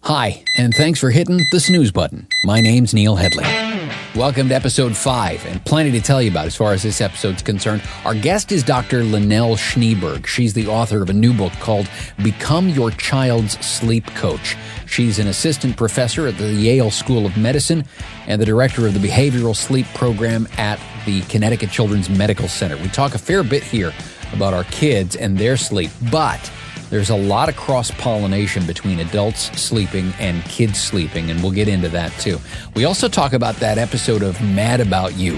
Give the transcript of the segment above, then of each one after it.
Hi, and thanks for hitting the snooze button. My name's Neil Headley. Welcome to episode 5, and plenty to tell you about as far as this episode's concerned. Our guest is Dr. Lynelle Schneeberg. She's the author of a new book called Become Your Child's Sleep Coach. She's an assistant professor at the Yale School of Medicine and the director of the behavioral sleep program at the Connecticut Children's Medical Center. We talk a fair bit here about our kids and their sleep, but there's a lot of cross-pollination between adults sleeping and kids sleeping, and we'll get into that too. We also talk about that episode of Mad About You,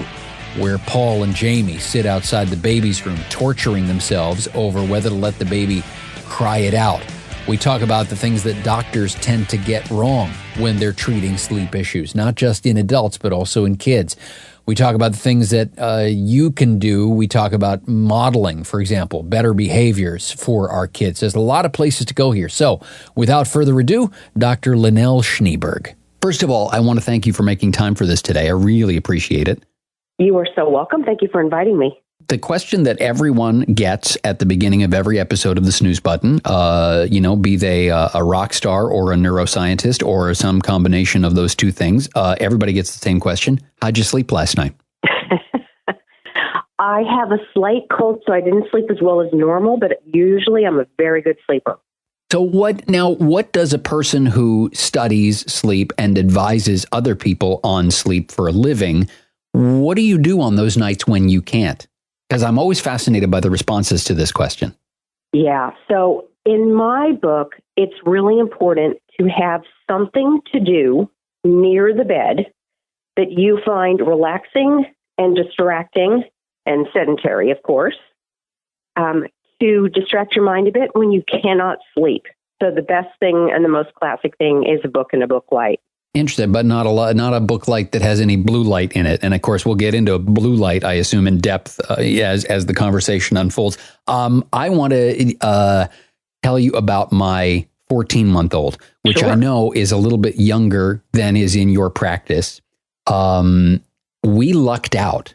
where Paul and Jamie sit outside the baby's room torturing themselves over whether to let the baby cry it out. We talk about the things that doctors tend to get wrong when they're treating sleep issues, not just in adults, but also in kids. We talk about the things that you can do. We talk about modeling, for example, better behaviors for our kids. There's a lot of places to go here. So without further ado, Dr. Lynelle Schneeberg. First of all, I want to thank you for making time for this today. I really appreciate it. You are so welcome. Thank you for inviting me. The question that everyone gets at the beginning of every episode of the snooze button, be they a rock star or a neuroscientist or some combination of those two things, everybody gets the same question. How'd you sleep last night? I have a slight cold, so I didn't sleep as well as normal, but usually I'm a very good sleeper. So what does a person who studies sleep and advises other people on sleep for a living, what do you do on those nights when you can't? Because I'm always fascinated by the responses to this question. Yeah. So in my book, it's really important to have something to do near the bed that you find relaxing and distracting and sedentary, of course, to distract your mind a bit when you cannot sleep. So the best thing and the most classic thing is a book and a book light. Interesting, but not a book light that has any blue light in it. And of course, we'll get into blue light, I assume, in depth as the conversation unfolds. I want to tell you about my 14-month-old, which Sure. I know is a little bit younger than is in your practice. We lucked out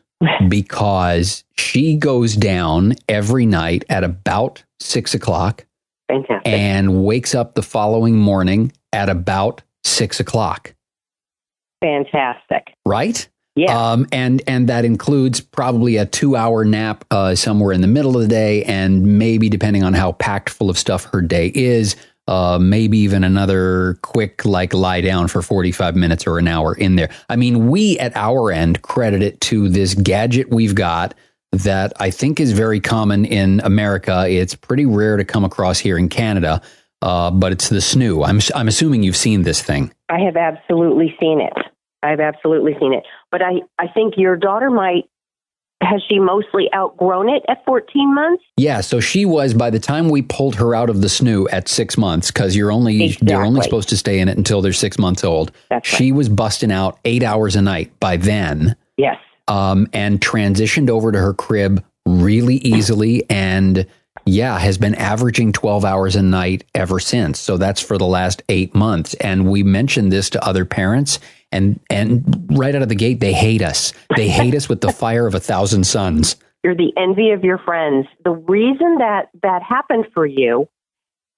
because she goes down every night at about 6 o'clock. Fantastic. And wakes up the following morning at about 6 o'clock. Fantastic. Right? Yeah. And that includes probably a 2-hour nap somewhere in the middle of the day, and maybe, depending on how packed full of stuff her day is, maybe even another quick lie down for 45 minutes or an hour in there. I mean, we at our end credit it to this gadget we've got that I think is very common in America. It's pretty rare to come across here in Canada. But it's the snoo. I'm assuming you've seen this thing. I have absolutely seen it. But I think your daughter has she mostly outgrown it at 14 months? Yeah, so she was, by the time we pulled her out of the snoo at 6 months, because they're only supposed to stay in it until they're 6 months old. That's she was busting out 8 hours a night by then. Yes. And transitioned over to her crib really easily, and has been averaging 12 hours a night ever since. So that's for the last 8 months. And we mentioned this to other parents, and right out of the gate, they hate us. They hate us with the fire of 1,000 suns. You're the envy of your friends. The reason that happened for you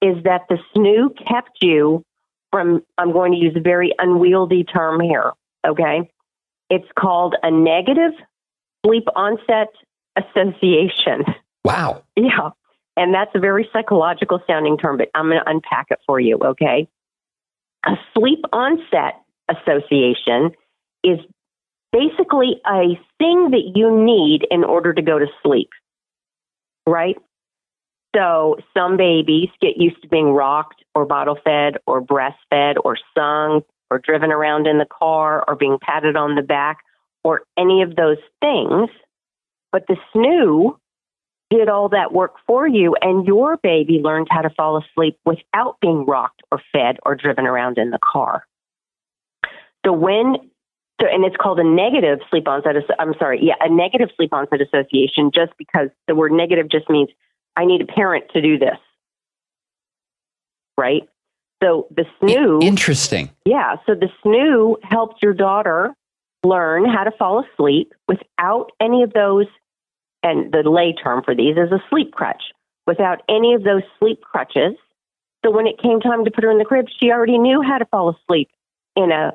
is that the snoo kept you from, I'm going to use a very unwieldy term here, okay? It's called a negative sleep onset association. Wow. Yeah. And that's a very psychological sounding term, but I'm going to unpack it for you, okay? A sleep onset association is basically a thing that you need in order to go to sleep, right? So some babies get used to being rocked or bottle fed or breastfed or sung or driven around in the car or being patted on the back or any of those things. But the snoo did all that work for you, and your baby learned how to fall asleep without being rocked or fed or driven around in the car. And it's called a negative sleep onset. A negative sleep onset association, just because the word negative just means I need a parent to do this, right? So the snoo. Interesting. Yeah. So the snoo helped your daughter learn how to fall asleep without any of those. And the lay term for these is a sleep crutch. Without any of those sleep crutches. So when it came time to put her in the crib, she already knew how to fall asleep in a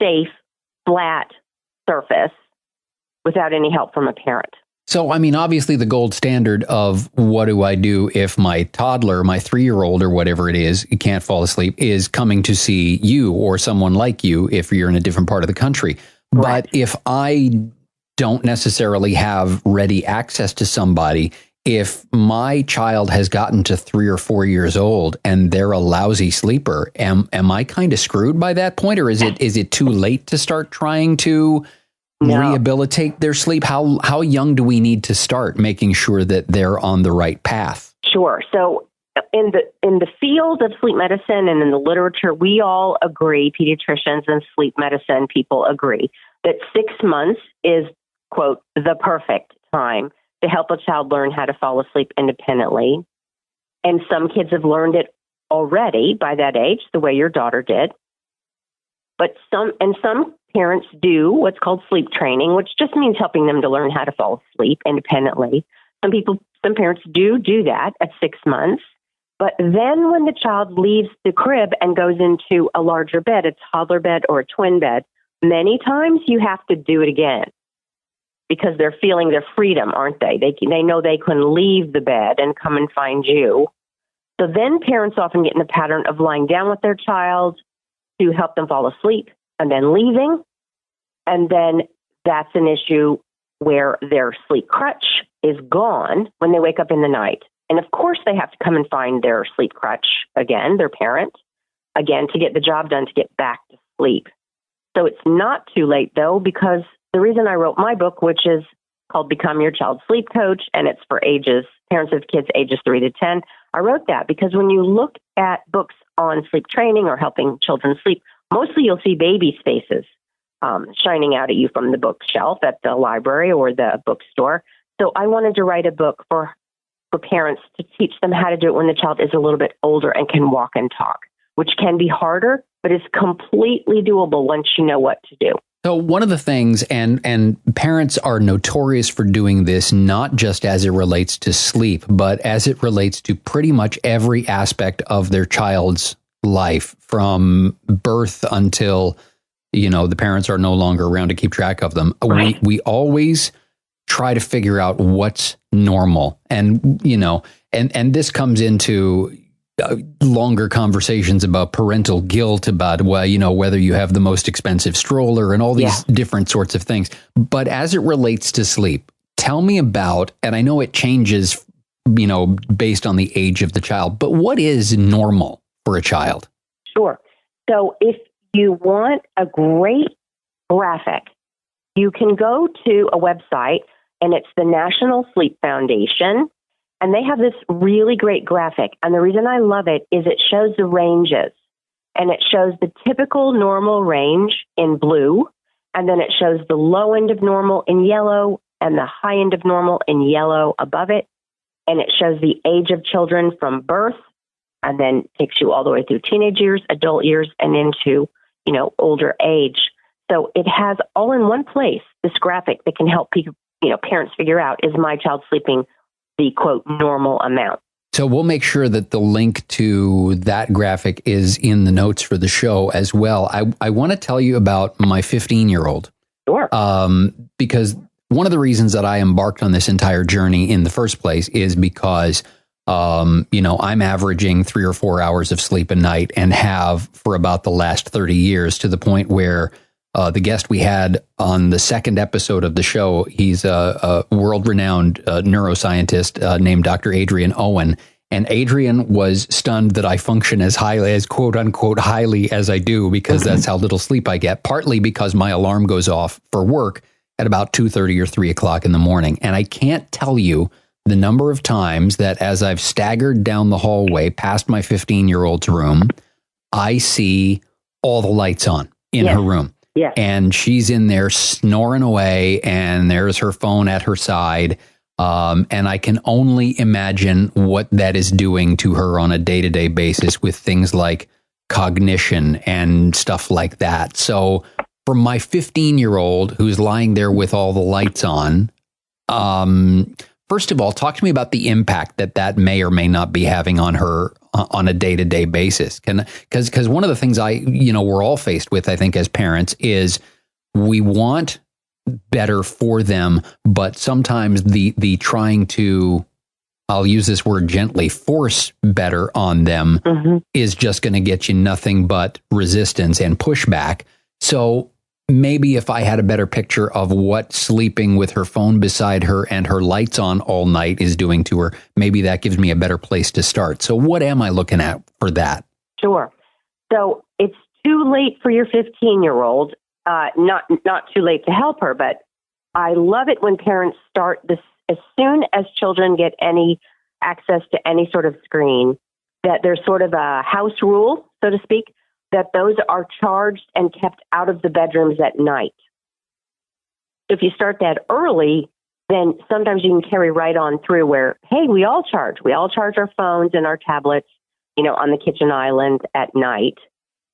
safe, flat surface without any help from a parent. So, I mean, obviously the gold standard of what do I do if my toddler, my 3-year-old or whatever it is, can't fall asleep is coming to see you or someone like you if you're in a different part of the country. Right. But if I don't necessarily have ready access to somebody, if my child has gotten to 3 or 4 years old and they're a lousy sleeper, am I kind of screwed by that point? Or is it too late to start trying to rehabilitate their sleep? How young do we need to start making sure that they're on the right path? Sure. So in the field of sleep medicine and in the literature, we all agree, pediatricians and sleep medicine people agree, that 6 months is, quote, the perfect time to help a child learn how to fall asleep independently. And some kids have learned it already by that age, the way your daughter did. But some parents do what's called sleep training, which just means helping them to learn how to fall asleep independently. Some parents do that at 6 months. But then when the child leaves the crib and goes into a larger bed, a toddler bed or a twin bed, many times you have to do it again because they're feeling their freedom, aren't they? They know they can leave the bed and come and find you. So then parents often get in the pattern of lying down with their child to help them fall asleep and then leaving. And then that's an issue where their sleep crutch is gone when they wake up in the night. And of course, they have to come and find their sleep crutch again, their parent, again, to get the job done, to get back to sleep. So it's not too late, though, because the reason I wrote my book, which is called Become Your Child's Sleep Coach, and it's for parents of kids ages 3 to 10, I wrote that because when you look at books on sleep training or helping children sleep, mostly you'll see babies' faces shining out at you from the bookshelf at the library or the bookstore. So I wanted to write a book for parents to teach them how to do it when the child is a little bit older and can walk and talk, which can be harder, but is completely doable once you know what to do. So one of the things, and parents are notorious for doing this, not just as it relates to sleep, but as it relates to pretty much every aspect of their child's life, from birth until, the parents are no longer around to keep track of them. Right. We always try to figure out what's normal. And, and this comes into longer conversations about parental guilt, about, whether you have the most expensive stroller and all these different sorts of things. But as it relates to sleep, tell me about, and I know it changes, based on the age of the child, but what is normal for a child? Sure. So if you want a great graphic, you can go to a website, and it's the National Sleep Foundation. And they have this really great graphic. And the reason I love it is it shows the ranges. And it shows the typical normal range in blue. And then it shows the low end of normal in yellow and the high end of normal in yellow above it. And it shows the age of children from birth and then takes you all the way through teenage years, adult years, and into, older age. So it has all in one place, this graphic that can help people, parents figure out, is my child sleeping the, quote, normal amount. So we'll make sure that the link to that graphic is in the notes for the show as well. I want to tell you about my 15-year-old. Sure. Because one of the reasons that I embarked on this entire journey in the first place is because, I'm averaging 3 or 4 hours of sleep a night and have for about the last 30 years, to the point where the guest we had on the second episode of the show, he's a world-renowned neuroscientist named Dr. Adrian Owen. And Adrian was stunned that I function as highly, as quote unquote, highly as I do, because that's how little sleep I get, partly because my alarm goes off for work at about 2:30 or 3 o'clock in the morning. And I can't tell you the number of times that as I've staggered down the hallway past my 15-year-old's room, I see all the lights on in her room. Yeah. And she's in there snoring away, and there's her phone at her side. And I can only imagine what that is doing to her on a day-to-day basis with things like cognition and stuff like that. So for my 15-year-old who's lying there with all the lights on, first of all, talk to me about the impact that may or may not be having on her on a day-to-day basis. Because one of the things we're all faced with, I think, as parents is we want better for them, but sometimes the trying to, I'll use this word gently, force better on them is just going to get you nothing but resistance and pushback. So maybe if I had a better picture of what sleeping with her phone beside her and her lights on all night is doing to her, maybe that gives me a better place to start. So what am I looking at for that? Sure. So it's too late for your 15-year-old. Not too late to help her, but I love it when parents start this as soon as children get any access to any sort of screen, that there's sort of a house rule, so to speak, that those are charged and kept out of the bedrooms at night. If you start that early, then sometimes you can carry right on through where, hey, we all charge our phones and our tablets, on the kitchen island at night.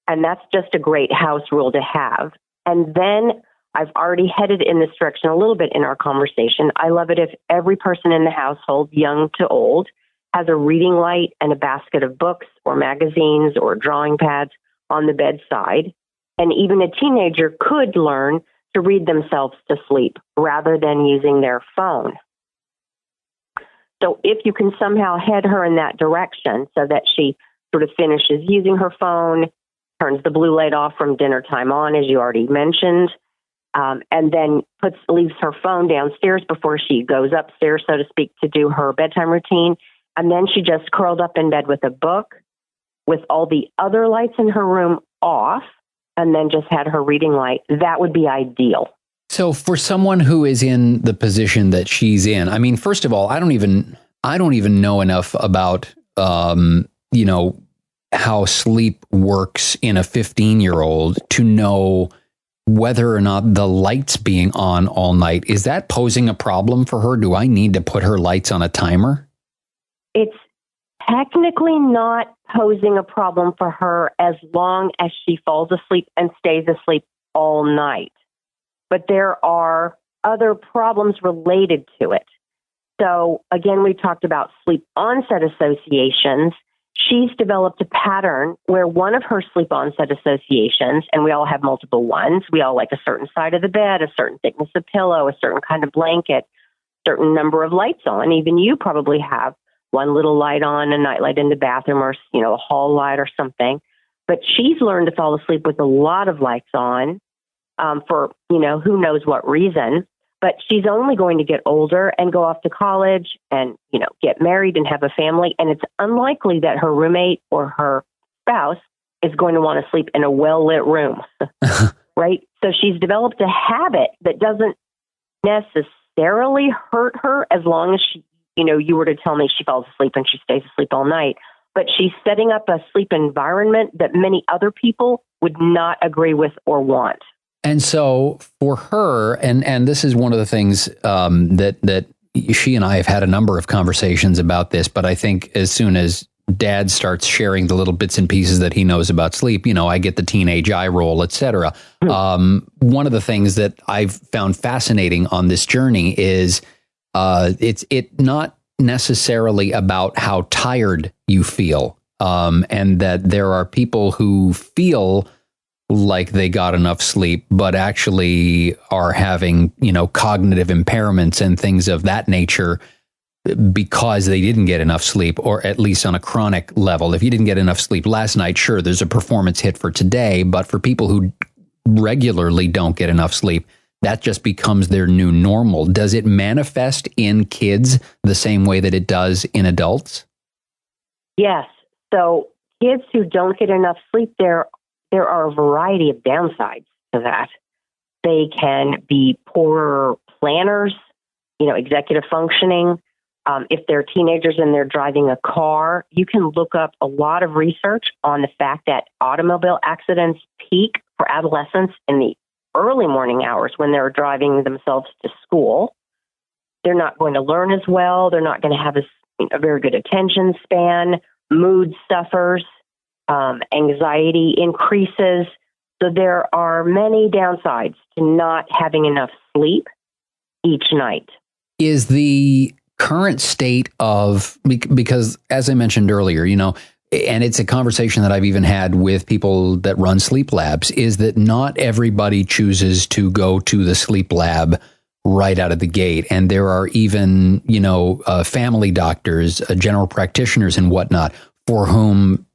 And that's just a great house rule to have. And then I've already headed in this direction a little bit in our conversation. I love it if every person in the household, young to old, has a reading light and a basket of books or magazines or drawing pads on the bedside. And even a teenager could learn to read themselves to sleep rather than using their phone. So if you can somehow head her in that direction so that she sort of finishes using her phone, turns the blue light off from dinner time on, as you already mentioned, and then leaves her phone downstairs before she goes upstairs, so to speak, to do her bedtime routine. And then she just curled up in bed with a book with all the other lights in her room off, and then just had her reading light. That would be ideal. So for someone who is in the position that she's in, I mean, first of all, I don't even know enough about, how sleep works in a 15-year-old to know whether or not the lights being on all night, is that posing a problem for her? Do I need to put her lights on a timer? It's technically not posing a problem for her as long as she falls asleep and stays asleep all night. But there are other problems related to it. So again, we talked about sleep onset associations. She's developed a pattern where one of her sleep onset associations, and we all have multiple ones, we all like a certain side of the bed, a certain thickness of pillow, a certain kind of blanket, certain number of lights on. Even you probably have one little light on, a nightlight in the bathroom, or a hall light or something. But she's learned to fall asleep with a lot of lights on for, who knows what reason. But she's only going to get older and go off to college and, get married and have a family. And it's unlikely that her roommate or her spouse is going to want to sleep in a well-lit room, right? So she's developed a habit that doesn't necessarily hurt her as long as she, you were to tell me she falls asleep and she stays asleep all night. But she's setting up a sleep environment that many other people would not agree with or want. And so for her, and this is one of the things that she and I have had a number of conversations about this, but I think as soon as Dad starts sharing the little bits and pieces that he knows about sleep, I get the teenage eye roll, et cetera. One of the things that I've found fascinating on this journey is it's not necessarily about how tired you feel, and that there are people who feel like they got enough sleep, but actually are having, cognitive impairments and things of that nature because they didn't get enough sleep, or at least on a chronic level. If you didn't get enough sleep last night, sure, there's a performance hit for today, but for people who regularly don't get enough sleep, that just becomes their new normal. Does it manifest in kids the same way that it does in adults? Yes. So kids who don't get enough sleep, there are a variety of downsides to that. They can be poorer planners, executive functioning. If they're teenagers and they're driving a car, you can look up a lot of research on the fact that automobile accidents peak for adolescents in the early morning hours when they're driving themselves to school. They're not going to learn as well. They're not going to have a very good attention span. Mood suffers. Anxiety increases. So there are many downsides to not having enough sleep each night. Is the current state of, because as I mentioned earlier, and it's a conversation that I've even had with people that run sleep labs, is that not everybody chooses to go to the sleep lab right out of the gate. And there are even, family doctors, general practitioners and whatnot, for whom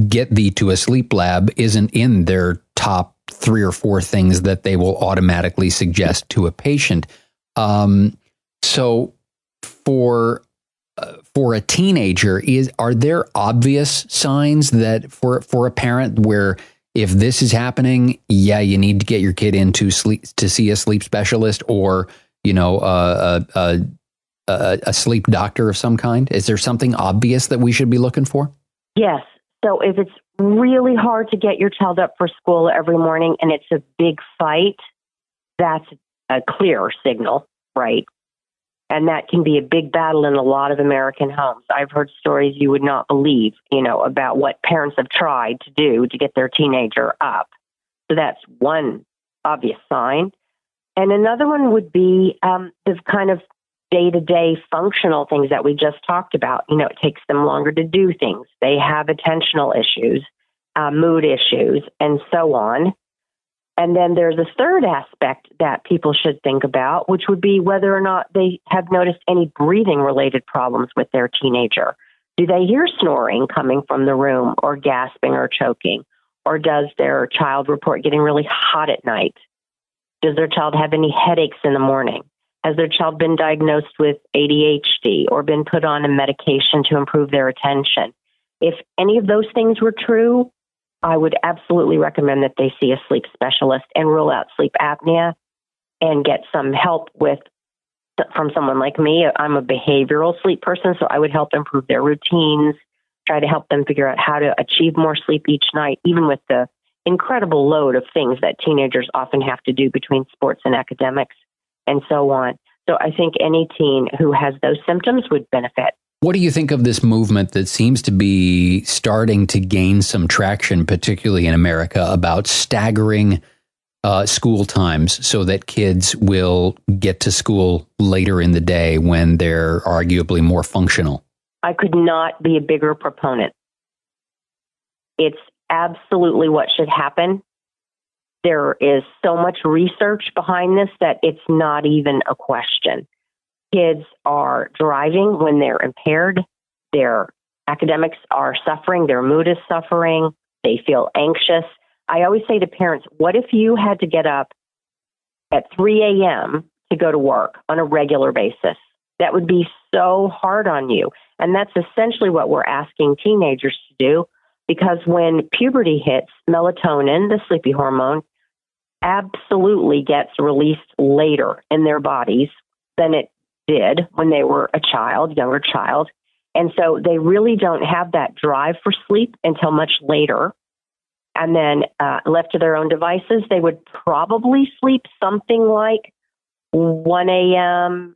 get thee to a sleep lab isn't in their top 3 or 4 things that they will automatically suggest to a patient. So for a teenager, are there obvious signs that for a parent where if this is happening, you need to get your kid to see a sleep specialist or a sleep doctor of some kind? Is there something obvious that we should be looking for? Yes. So if it's really hard to get your child up for school every morning and it's a big fight, that's a clear signal, right? And that can be a big battle in a lot of American homes. I've heard stories you would not believe, about what parents have tried to do to get their teenager up. So that's one obvious sign. And another one would be the kind of day-to-day functional things that we just talked about. It takes them longer to do things. They have attentional issues, mood issues, and so on. And then there's a third aspect that people should think about, which would be whether or not they have noticed any breathing-related problems with their teenager. Do they hear snoring coming from the room or gasping or choking? Or does their child report getting really hot at night? Does their child have any headaches in the morning? Has their child been diagnosed with ADHD or been put on a medication to improve their attention? If any of those things were true, I would absolutely recommend that they see a sleep specialist and rule out sleep apnea and get some help from someone like me. I'm a behavioral sleep person, so I would help improve their routines, try to help them figure out how to achieve more sleep each night, even with the incredible load of things that teenagers often have to do between sports and academics and so on. So I think any teen who has those symptoms would benefit. What do you think of this movement that seems to be starting to gain some traction, particularly in America, about staggering school times so that kids will get to school later in the day when they're arguably more functional? I could not be a bigger proponent. It's absolutely what should happen. There is so much research behind this that it's not even a question. Kids are driving when they're impaired. Their academics are suffering. Their mood is suffering. They feel anxious. I always say to parents, what if you had to get up at 3 a.m. to go to work on a regular basis? That would be so hard on you. And that's essentially what we're asking teenagers to do, because when puberty hits, melatonin, the sleepy hormone, absolutely gets released later in their bodies than it did when they were a child, younger child. And so they really don't have that drive for sleep until much later. And then left to their own devices, they would probably sleep something like 1 a.m.,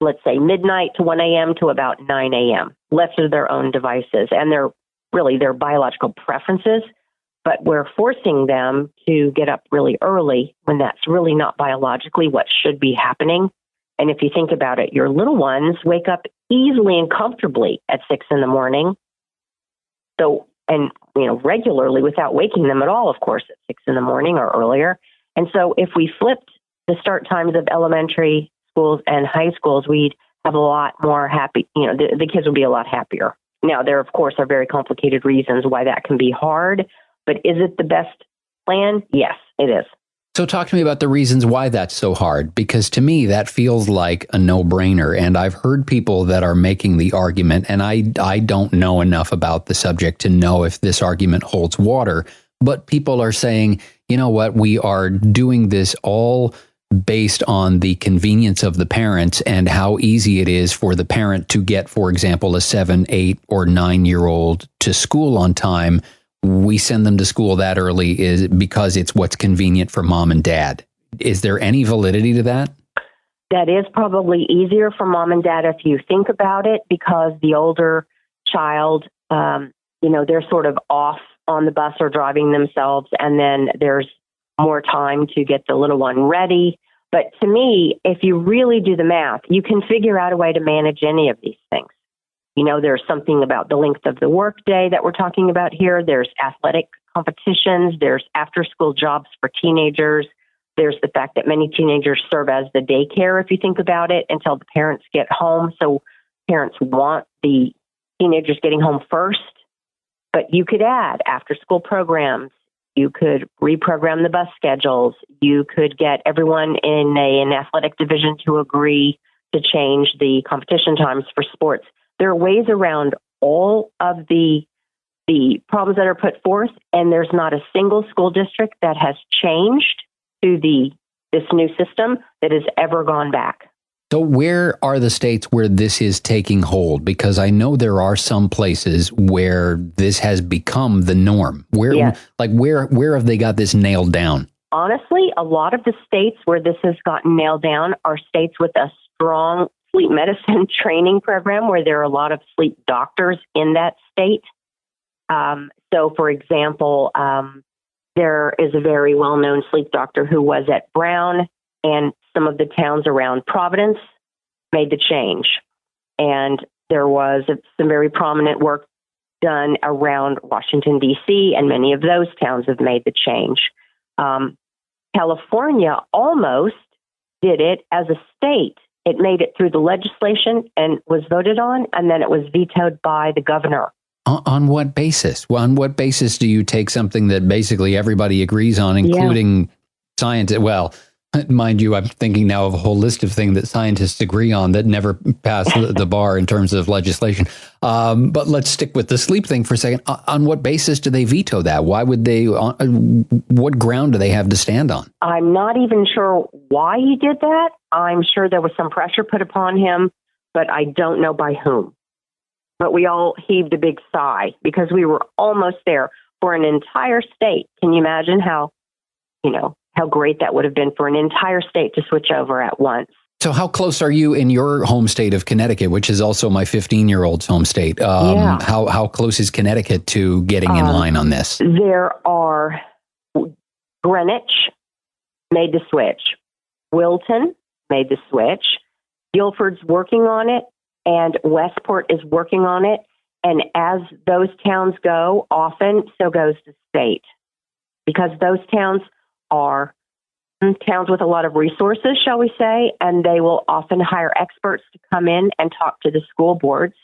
let's say midnight to 1 a.m. to about 9 a.m., left to their own devices. And they're really their biological preferences, but we're forcing them to get up really early when that's really not biologically what should be happening. And if you think about it, your little ones wake up easily and comfortably at 6 in the morning. So, and, regularly without waking them at all, of course, at 6 in the morning or earlier. And so if we flipped the start times of elementary schools and high schools, we'd have a lot more happy, the kids would be a lot happier. Now, there, of course, are very complicated reasons why that can be hard, but is it the best plan? Yes, it is. So talk to me about the reasons why that's so hard, because to me, that feels like a no-brainer. And I've heard people that are making the argument, and I don't know enough about the subject to know if this argument holds water, but people are saying, you know what, we are doing this all based on the convenience of the parents and how easy it is for the parent to get, for example, a 7, 8, or 9-year-old to school on time. We send them to school that early is because it's what's convenient for mom and dad. Is there any validity to that? That is probably easier for mom and dad if you think about it, because the older child, they're sort of off on the bus or driving themselves, and then there's more time to get the little one ready. But to me, if you really do the math, you can figure out a way to manage any of these things. There's something about the length of the workday that we're talking about here. There's athletic competitions. There's after-school jobs for teenagers. There's the fact that many teenagers serve as the daycare, if you think about it, until the parents get home. So parents want the teenagers getting home first. But you could add after-school programs. You could reprogram the bus schedules. You could get everyone in an athletic division to agree to change the competition times for sports. There are ways around all of the problems that are put forth, and there's not a single school district that has changed to this new system that has ever gone back. So where are the states where this is taking hold? Because I know there are some places where this has become the norm. Where have they got this nailed down? Honestly, a lot of the states where this has gotten nailed down are states with a strong sleep medicine training program where there are a lot of sleep doctors in that state. So, for example, there is a very well-known sleep doctor who was at Brown, and some of the towns around Providence made the change. And there was some very prominent work done around Washington, D.C., and many of those towns have made the change. California almost did it as a state. It made it through the legislation and was voted on, and then it was vetoed by the governor. On what basis? Well, on what basis do you take something that basically everybody agrees on, including scientists? Well, mind you, I'm thinking now of a whole list of things that scientists agree on that never pass the bar in terms of legislation. But let's stick with the sleep thing for a second. On what basis do they veto that? Why would they? What ground do they have to stand on? I'm not even sure why he did that. I'm sure there was some pressure put upon him, but I don't know by whom. But we all heaved a big sigh because we were almost there for an entire state. Can you imagine how great that would have been for an entire state to switch over at once? So how close are you in your home state of Connecticut, which is also my 15-year-old's home state? How close is Connecticut to getting in line on this? There are Greenwich made the switch. Wilton made the switch. Guilford's working on it. And Westport is working on it. And as those towns go, often so goes the state. Because those towns are towns with a lot of resources, shall we say, and they will often hire experts to come in and talk to the school boards,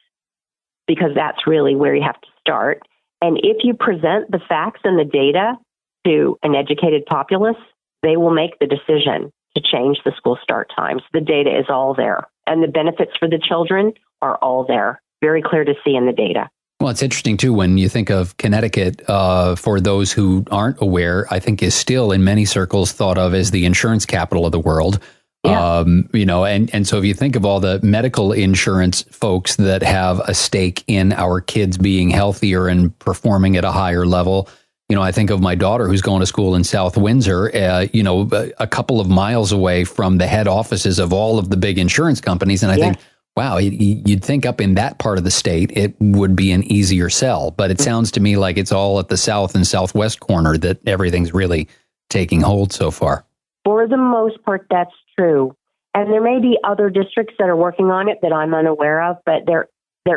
because that's really where you have to start. And if you present the facts and the data to an educated populace, they will make the decision to change the school start times. The data is all there. And the benefits for the children are all there. Very clear to see in the data. Well, it's interesting, too, when you think of Connecticut, for those who aren't aware, I think is still in many circles thought of as the insurance capital of the world. Yeah. And so if you think of all the medical insurance folks that have a stake in our kids being healthier and performing at a higher level, I think of my daughter who's going to school in South Windsor, a couple of miles away from the head offices of all of the big insurance companies. And I think, wow, you'd think up in that part of the state, it would be an easier sell. But it sounds to me like it's all at the south and southwest corner that everything's really taking hold so far. For the most part, that's true. And there may be other districts that are working on it that I'm unaware of, but there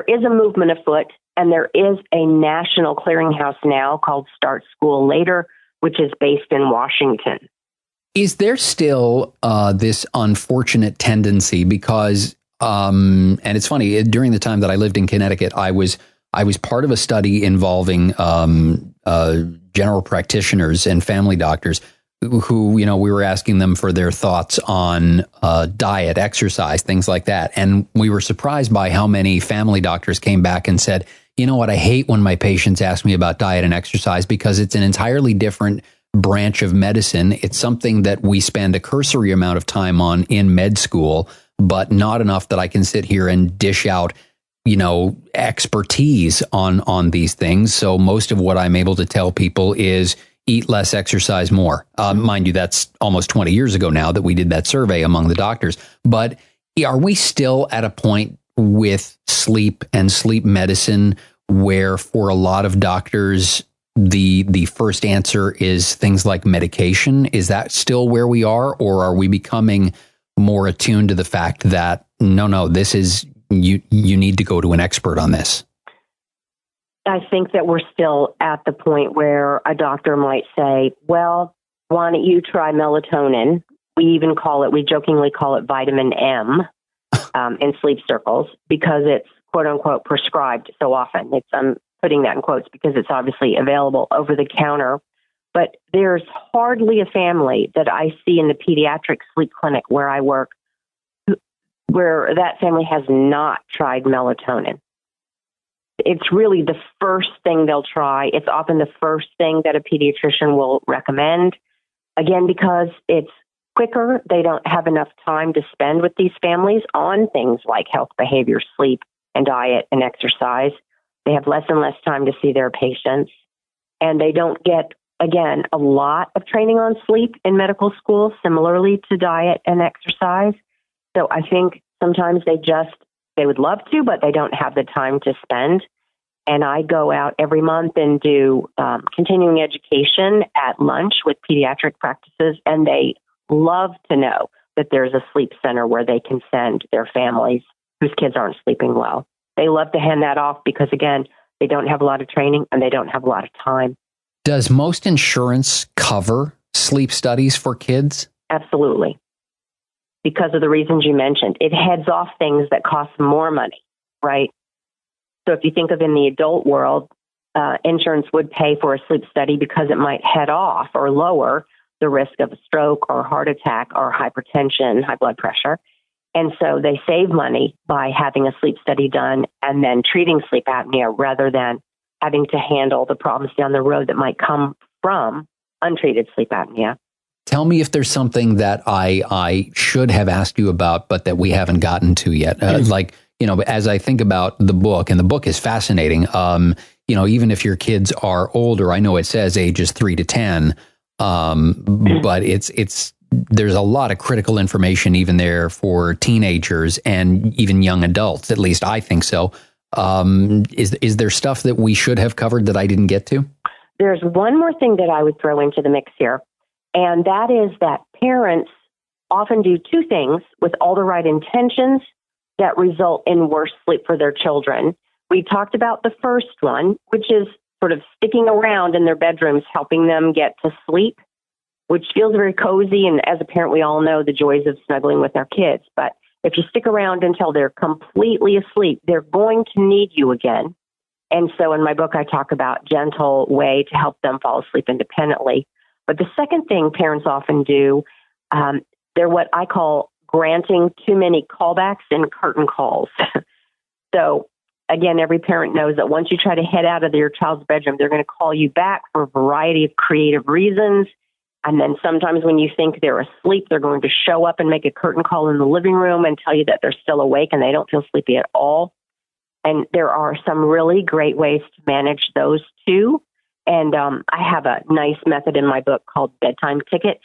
is a movement afoot. And there is a national clearinghouse now called Start School Later, which is based in Washington. Is there still this unfortunate tendency? Because, and it's funny, during the time that I lived in Connecticut, I was part of a study involving general practitioners and family doctors who, we were asking them for their thoughts on diet, exercise, things like that. And we were surprised by how many family doctors came back and said, you know what, I hate when my patients ask me about diet and exercise because it's an entirely different branch of medicine. It's something that we spend a cursory amount of time on in med school, but not enough that I can sit here and dish out, expertise on these things. So most of what I'm able to tell people is eat less, exercise more. Mind you, that's almost 20 years ago now that we did that survey among the doctors. But are we still at a point with sleep and sleep medicine where for a lot of doctors, the first answer is things like medication. Is that still where we are, or are we becoming more attuned to the fact that no, this is you need to go to an expert on this? I think that we're still at the point where a doctor might say, well, why don't you try melatonin? We jokingly call it vitamin M in sleep circles because it's quote unquote prescribed so often. I'm putting that in quotes because it's obviously available over the counter. But there's hardly a family that I see in the pediatric sleep clinic where I work where that family has not tried melatonin. It's really the first thing they'll try. It's often the first thing that a pediatrician will recommend. Again, because it's quicker, they don't have enough time to spend with these families on things like health, behavior, sleep, and diet and exercise. They have less and less time to see their patients. And they don't get, again, a lot of training on sleep in medical school, similarly to diet and exercise. So I think sometimes they would love to, but they don't have the time to spend. And I go out every month and do continuing education at lunch with pediatric practices, and they love to know that there's a sleep center where they can send their families whose kids aren't sleeping well. They love to hand that off because, again, they don't have a lot of training and they don't have a lot of time. Does most insurance cover sleep studies for kids? Absolutely. Because of the reasons you mentioned. It heads off things that cost more money, right? So if you think of in the adult world, insurance would pay for a sleep study because it might head off or lower the risk of a stroke or heart attack or hypertension, high blood pressure. And so they save money by having a sleep study done and then treating sleep apnea rather than having to handle the problems down the road that might come from untreated sleep apnea. Tell me if there's something that I should have asked you about, but that we haven't gotten to yet. As I think about the book, and the book is fascinating, even if your kids are older, I know it says ages 3 to 10, but there's a lot of critical information even there for teenagers and even young adults. At least I think so. Is there stuff that we should have covered that I didn't get to? There's one more thing that I would throw into the mix here, and that is that parents often do two things with all the right intentions that result in worse sleep for their children. We talked about the first one, which is sort of sticking around in their bedrooms, helping them get to sleep, which feels very cozy. And as a parent, we all know the joys of snuggling with our kids. But if you stick around until they're completely asleep, they're going to need you again. And so in my book, I talk about gentle way to help them fall asleep independently. But the second thing parents often do, they're what I call granting too many callbacks and curtain calls. So again, every parent knows that once you try to head out of your child's bedroom, they're going to call you back for a variety of creative reasons. And then sometimes when you think they're asleep, they're going to show up and make a curtain call in the living room and tell you that they're still awake and they don't feel sleepy at all. And there are some really great ways to manage those too. And I have a nice method in my book called bedtime tickets.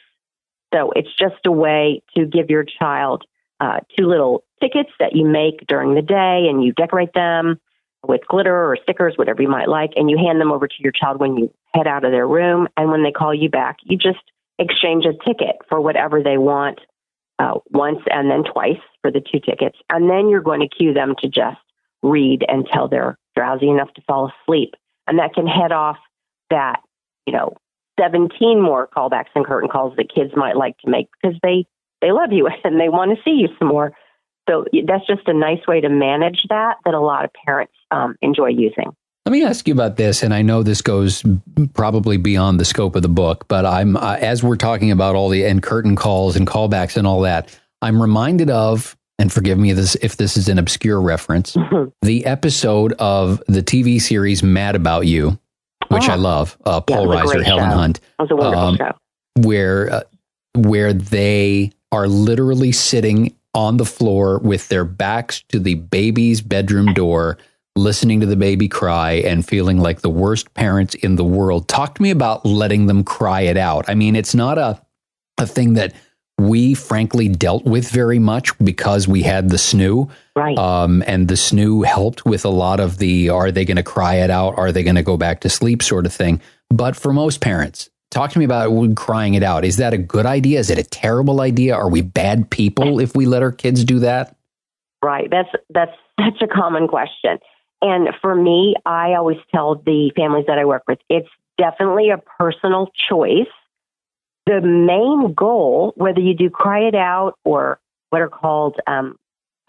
So it's just a way to give your child 2 little tickets that you make during the day, and you decorate them with glitter or stickers, whatever you might like, and you hand them over to your child when you head out of their room. And when they call you back, you just exchange a ticket for whatever they want once and then twice for the 2 tickets. And then you're going to cue them to just read until they're drowsy enough to fall asleep. And that can head off that, 17 more callbacks and curtain calls that kids might like to make because they love you and they want to see you some more. So that's just a nice way to manage that a lot of parents enjoy using. Let me ask you about this, and I know this goes probably beyond the scope of the book, but I'm as we're talking about all the curtain calls and callbacks and all that, I'm reminded of, and forgive me if this is an obscure reference, the episode of the TV series Mad About You, which I love, Paul Reiser, Helen Hunt. It was a wonderful show. Where they are literally sitting on the floor with their backs to the baby's bedroom door, listening to the baby cry and feeling like the worst parents in the world. Talk to me about letting them cry it out. I mean, it's not a thing that we frankly dealt with very much because we had the snoo. Right. And the snoo helped with a lot of the, are they going to cry it out? Are they going to go back to sleep sort of thing? But for most parents, talk to me about crying it out. Is that a good idea? Is it a terrible idea? Are we bad people if we let our kids do that? Right. That's such a common question. And for me, I always tell the families that I work with, it's definitely a personal choice. The main goal, whether you do cry it out or what are called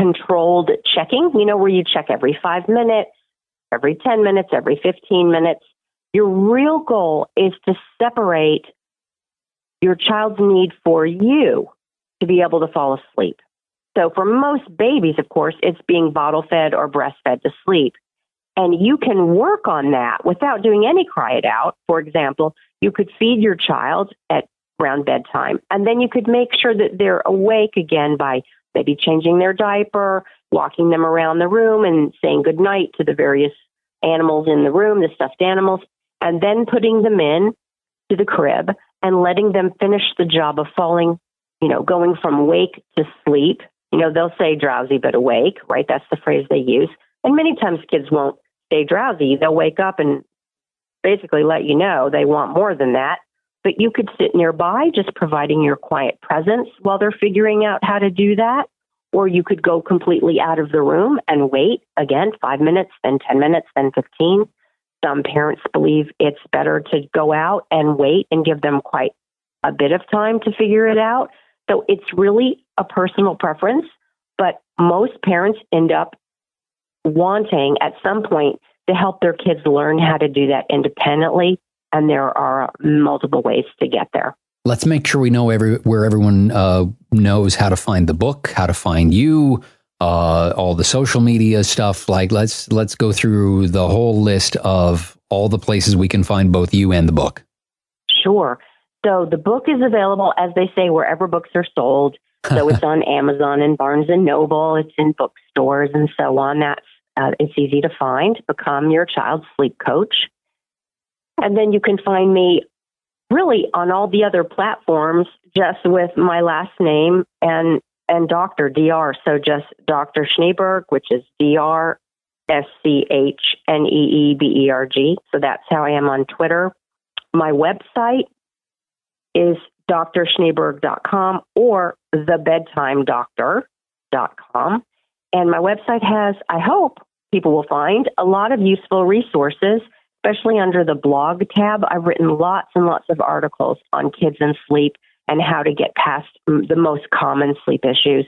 controlled checking, where you check every 5 minutes, every 10 minutes, every 15 minutes, your real goal is to separate your child's need for you to be able to fall asleep. So for most babies, of course, it's being bottle fed or breastfed to sleep. And you can work on that without doing any cry it out. For example, you could feed your child at around bedtime, and then you could make sure that they're awake again by maybe changing their diaper, walking them around the room and saying goodnight to the various animals in the room, the stuffed animals, and then putting them in to the crib and letting them finish the job of falling, going from wake to sleep. They'll say drowsy but awake, right? That's the phrase they use. And many times kids won't stay drowsy. They'll wake up and basically let you know they want more than that. But you could sit nearby, just providing your quiet presence while they're figuring out how to do that. Or you could go completely out of the room and wait, again, 5 minutes, then 10 minutes, then 15. Some parents believe it's better to go out and wait and give them quite a bit of time to figure it out. So it's really a personal preference, but most parents end up wanting at some point to help their kids learn how to do that independently. And there are multiple ways to get there. Let's make sure we know where everyone knows how to find the book, how to find you, all the social media stuff. Like let's go through the whole list of all the places we can find both you and the book. Sure. So the book is available, as they say, wherever books are sold. So it's on Amazon and Barnes and Noble. It's in bookstores and so on. It's easy to find. Become Your Child's Sleep Coach. And then you can find me really on all the other platforms just with my last name and Dr. DR. So just Dr. Schneeberg, which is DrSCHNeeberg. So that's how I am on Twitter. My website is drschneeberg.com or thebedtimedoctor.com. And my website has, I hope people will find, a lot of useful resources, especially under the blog tab. I've written lots and lots of articles on kids and sleep and how to get past the most common sleep issues.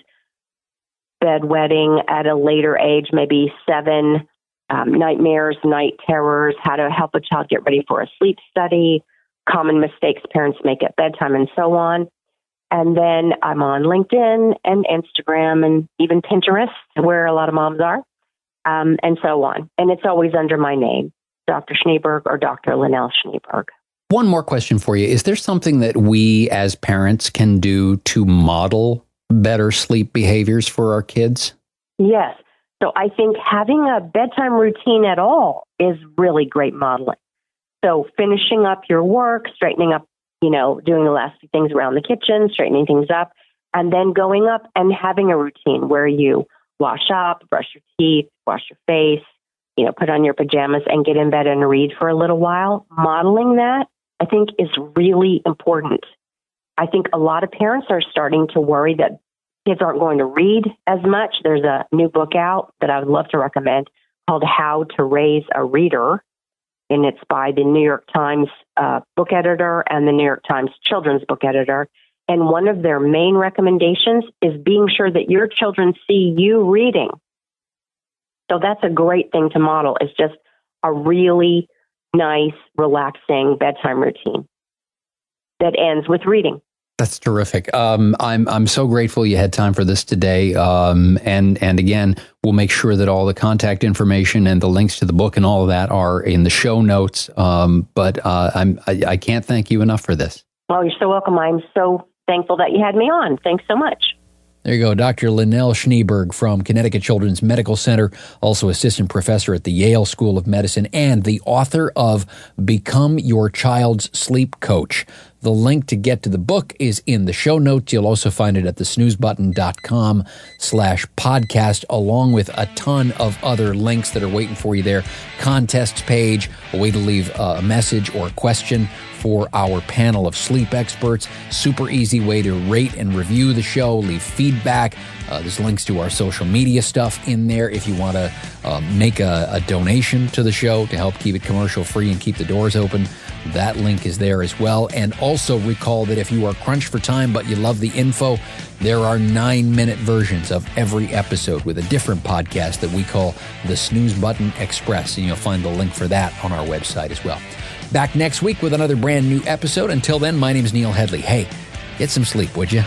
Bedwetting at a later age, maybe 7, nightmares, night terrors, how to help a child get ready for a sleep study, common mistakes parents make at bedtime, and so on. And then I'm on LinkedIn and Instagram and even Pinterest, where a lot of moms are, and so on. And it's always under my name, Dr. Schneeberg or Dr. Lynelle Schneeberg. One more question for you. Is there something that we as parents can do to model better sleep behaviors for our kids? Yes. So I think having a bedtime routine at all is really great modeling. So finishing up your work, straightening up, doing the last few things around the kitchen, straightening things up, and then going up and having a routine where you wash up, brush your teeth, wash your face, put on your pajamas and get in bed and read for a little while. Modeling that, I think, is really important. I think a lot of parents are starting to worry that kids aren't going to read as much. There's a new book out that I would love to recommend called How to Raise a Reader. And it's by the New York Times book editor and the New York Times children's book editor. And one of their main recommendations is being sure that your children see you reading. So that's a great thing to model. It's just a really nice, relaxing bedtime routine that ends with reading. That's terrific. I'm so grateful you had time for this today. And again, we'll make sure that all the contact information and the links to the book and all of that are in the show notes. But I can't thank you enough for this. Oh, you're so welcome. I'm so thankful that you had me on. Thanks so much. There you go. Dr. Lynelle Schneeberg from Connecticut Children's Medical Center, also assistant professor at the Yale School of Medicine and the author of Become Your Child's Sleep Coach. The link to get to the book is in the show notes. You'll also find it at thesnoozebutton.com/podcast, along with a ton of other links that are waiting for you there. Contests page, a way to leave a message or a question for our panel of sleep experts. Super easy way to rate and review the show, leave feedback. There's links to our social media stuff in there if you want to make a donation to the show to help keep it commercial free and keep the doors open. That link is there as well. And also recall that if you are crunched for time but you love the info, there are 9-minute versions of every episode with a different podcast that we call the Snooze Button Express. And you'll find the link for that on our website as well. Back next week with another brand new episode. Until then, my name is Neil Headley. Hey, get some sleep, would you?